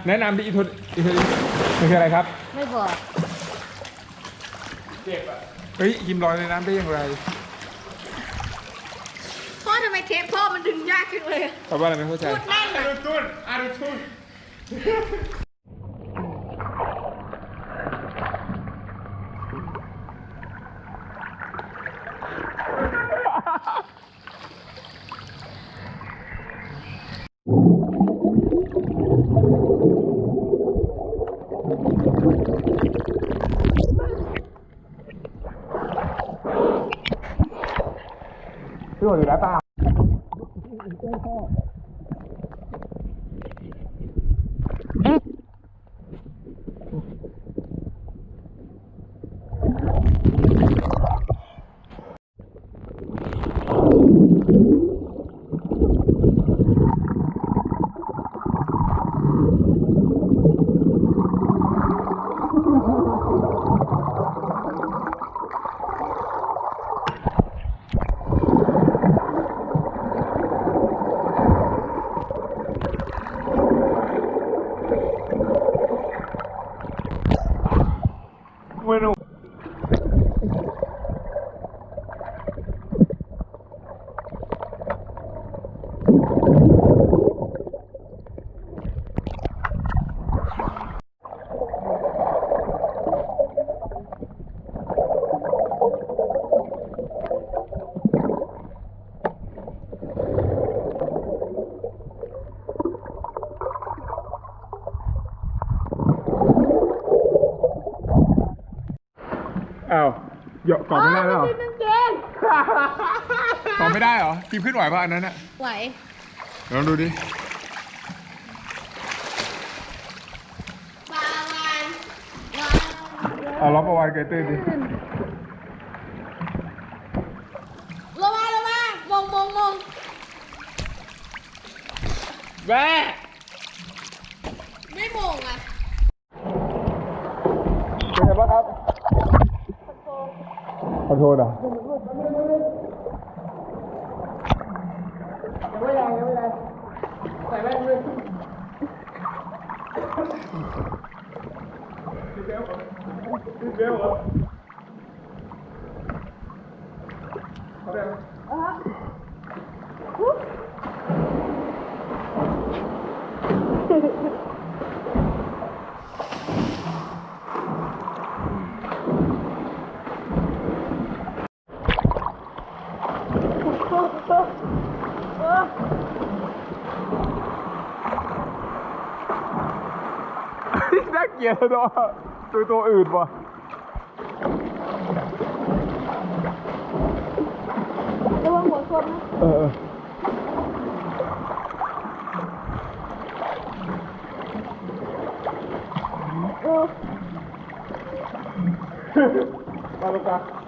แนะนำดิอีทูมันคืออะไรครับไม่บอกเจ็บอ่ะเฮ้ยยิมลอยในน้ำได้อย่างไรพ่อทำไมเทปพ่อมันดึงยากจังเลยแปลว่าอะไรไม่เข้าใจพูดแน่นอะดูตุ้นดูตุ้นพี่อยู่แล้วเปล่าเมนูอ้าวเหยาะก่อนไม่ได้แล้วเหรอก่อนไม่ได้เหรอกินขึ้นไหวป่ะอันนั้นน่ะไหวลองดูดิปลาวานเอาล็อกประวานเกยตื้นดิลงมามงแม่ไม่มงอ่ะเป็นไงบ้างครับขอโทษอ่ะยังไม่แรงใส่แว่นด้วยเบลเหรอเขาเรียกน่าเกลียดเลยตัวอื่นว่ะระวังหัวชนนะมาลูกค้า